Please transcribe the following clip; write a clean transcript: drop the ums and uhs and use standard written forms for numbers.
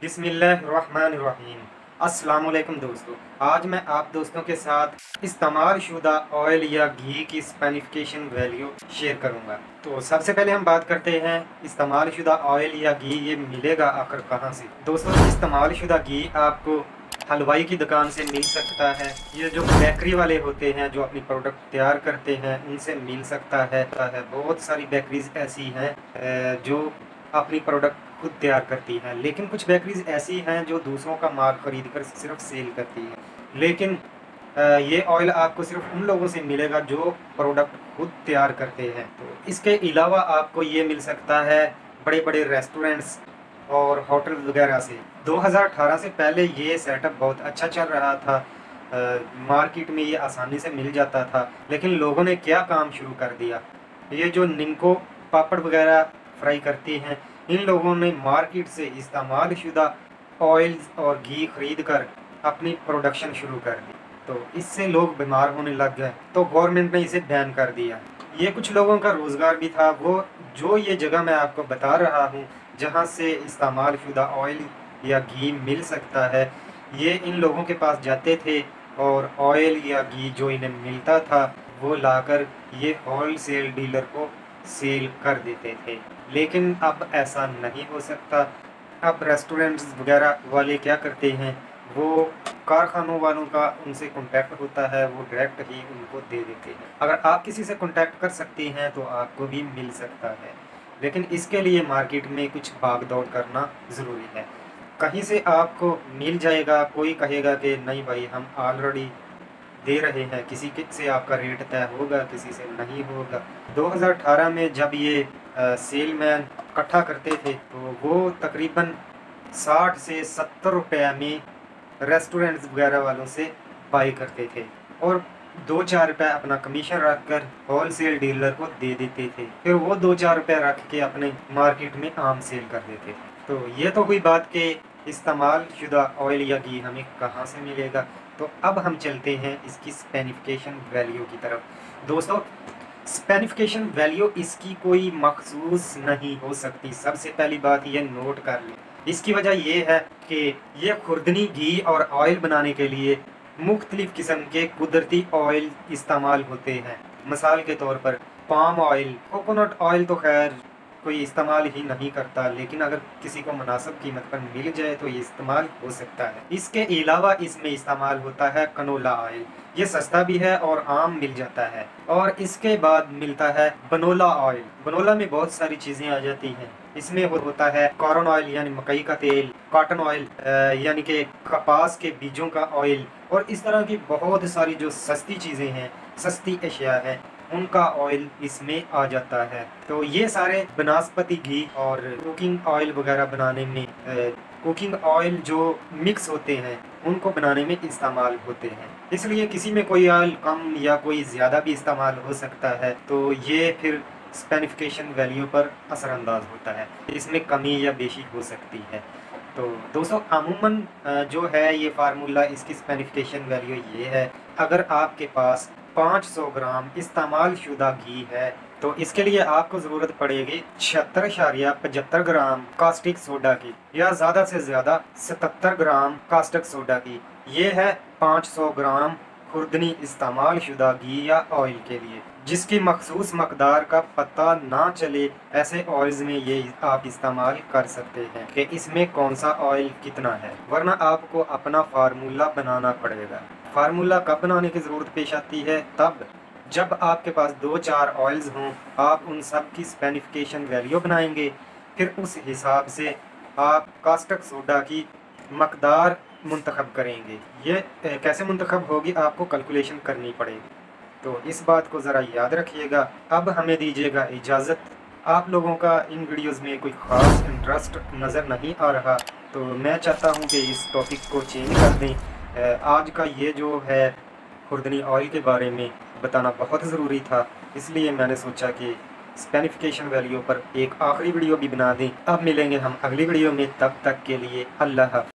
बिस्मिल्लाहिर्रहमानिर्रहीम। अस्सलामुअलैकुम दोस्तों, आज मैं आप दोस्तों के साथ इस्तेमाल शुदा ऑयल या घी की स्पेनिफिकेशन वैल्यू शेयर करूंगा। तो सबसे पहले हम बात करते हैं इस्तेमाल शुदा ऑयल या घी ये मिलेगा आखिर कहां से। दोस्तों, इस्तेमाल शुदा घी आपको हलवाई की दुकान से मिल सकता है। ये जो बेकरी वाले होते हैं जो अपनी प्रोडक्ट तैयार करते हैं उनसे मिल सकता है। बहुत सारी बेकरीज ऐसी हैं जो अपनी प्रोडक्ट खुद तैयार करती हैं, लेकिन कुछ बेकरीज ऐसी हैं जो दूसरों का माल खरीद कर सिर्फ सेल करती हैं। लेकिन ये ऑयल आपको सिर्फ उन लोगों से मिलेगा जो प्रोडक्ट खुद तैयार करते हैं। तो इसके अलावा आपको ये मिल सकता है बड़े बड़े रेस्टोरेंट्स और होटल वगैरह से। 2018 से पहले ये सेटअप बहुत अच्छा चल रहा था, मार्केट में ये आसानी से मिल जाता था। लेकिन लोगों ने क्या काम शुरू कर दिया, ये जो निम्को पापड़ वगैरह फ्राई करती हैं, इन लोगों ने मार्केट से इस्तेमाल शुदा ऑयल्स और घी खरीद कर अपनी प्रोडक्शन शुरू कर दी। तो इससे लोग बीमार होने लग गए, तो गवर्नमेंट ने इसे बैन कर दिया। ये कुछ लोगों का रोज़गार भी था। वो जो ये जगह मैं आपको बता रहा हूँ जहाँ से इस्तेमाल शुदा ऑयल या घी मिल सकता है, ये इन लोगों के पास जाते थे और ऑयल या घी जो इन्हें मिलता था वो लाकर ये होल सेल डीलर को सेल कर देते थे। लेकिन अब ऐसा नहीं हो सकता। अब रेस्टोरेंट्स वगैरह वाले क्या करते हैं, वो कारखानों वालों का उनसे कांटेक्ट होता है, वो डायरेक्ट ही उनको दे देते हैं। अगर आप किसी से कांटेक्ट कर सकती हैं तो आपको भी मिल सकता है, लेकिन इसके लिए मार्केट में कुछ भाग दौड़ करना ज़रूरी है। कहीं से आपको मिल जाएगा, कोई कहेगा कि नहीं भाई हम ऑलरेडी दे रहे हैं, किसी के से आपका रेट तय होगा, किसी से नहीं होगा। 2018 में जब ये सेलमैन इकट्ठा करते थे तो वो तकरीबन 60 से 70 रुपये में रेस्टोरेंट्स वगैरह वालों से बाई करते थे और 2-4 रुपये अपना कमीशन रख कर होल सेल डीलर को दे देते थे। फिर वो 2-4 रुपये रख के अपने मार्केट में आम सेल कर देते थे। तो ये तो हुई बात कि इस्तेमाल शुदा ऑयल या घी हमें कहाँ से मिलेगा। तो अब हम चलते हैं इसकी स्पेनिफिकेशन वैल्यू की तरफ। दोस्तों, स्पेनिफिकेशन वैल्यू इसकी कोई मखसूस नहीं हो सकती। सबसे पहली बात ये नोट कर लें। इसकी वजह यह है कि ये खुर्दनी घी और ऑयल बनाने के लिए मुख्तलिफ किस्म के कुदरती ऑयल इस्तेमाल होते हैं। मिसाल के तौर पर पाम ऑयल, कोकोनट ऑयल तो खैर कोई इस्तेमाल ही नहीं करता, लेकिन अगर किसी को मुनासिब कीमत पर मिल जाए तो ये इस्तेमाल हो सकता है। इसके अलावा इसमें इस्तेमाल होता है कनोला ऑयल, ये सस्ता भी है और आम मिल जाता है। और इसके बाद मिलता है बनोला ऑयल। बनोला में बहुत सारी चीज़ें आ जाती हैं। इसमें होता है कॉर्न ऑयल यानी मकई का तेल, कॉटन ऑयल यानी कि कपास के बीजों का ऑयल, और इस तरह की बहुत सारी जो सस्ती चीज़ें हैं, सस्ती अशिया हैं, उनका ऑयल इसमें आ जाता है। तो ये सारे बनस्पति घी और कुकिंग ऑयल वगैरह बनाने में कुकिंग ऑयल जो मिक्स होते हैं उनको बनाने में इस्तेमाल होते हैं। इसलिए किसी में कोई ऑयल कम या कोई ज़्यादा भी इस्तेमाल हो सकता है, तो ये फिर स्पेनिफिकेशन वैल्यू पर असरअंदाज होता है, इसमें कमी या बेशी हो सकती है। तो दोस्तों, अमूमन जो है ये फार्मूला, इसकी स्पेनिफिकेशन वैल्यू ये है, अगर आपके पास 500 ग्राम इस्तेमाल शुदा घी है तो इसके लिए आपको ज़रूरत पड़ेगी 76.75 ग्राम कास्टिक सोडा की, या ज़्यादा से ज़्यादा 77 ग्राम कास्टिक सोडा की। ये है 500 ग्राम खुर्दनी इस्तेमाल शुदा घी या ऑयल के लिए। जिसकी मखसूस मकदार का पता ना चले, ऐसे ऑयल्स में ये आप इस्तेमाल कर सकते हैं कि इसमें कौन सा ऑयल कितना है, वरना आपको अपना फार्मूला बनाना पड़ेगा। फार्मूला कब बनाने की ज़रूरत पेश आती है, तब जब आपके पास 2-4 ऑयल्स हों, आप उन सब की स्पेनिफिकेशन वैल्यू बनाएंगे। फिर उस हिसाब से आप कास्टिक सोडा की मकदार मुंतखब करेंगे। ये कैसे मुंतखब होगी, आपको कैलकुलेशन करनी पड़ेगी। तो इस बात को ज़रा याद रखिएगा। अब हमें दीजिएगा इजाज़त। आप लोगों का इन वीडियोज़ में कोई ख़ास इंटरेस्ट नज़र नहीं आ रहा, तो मैं चाहता हूँ कि इस टॉपिक को चेंज कर दें। आज का ये जो है खुर्दनी ऑयल के बारे में बताना बहुत ज़रूरी था, इसलिए मैंने सोचा कि स्पेनिफिकेशन वैल्यू पर एक आखिरी वीडियो भी बना दें। अब मिलेंगे हम अगली वीडियो में, तब तक के लिए अल्लाह हाफ़िज़।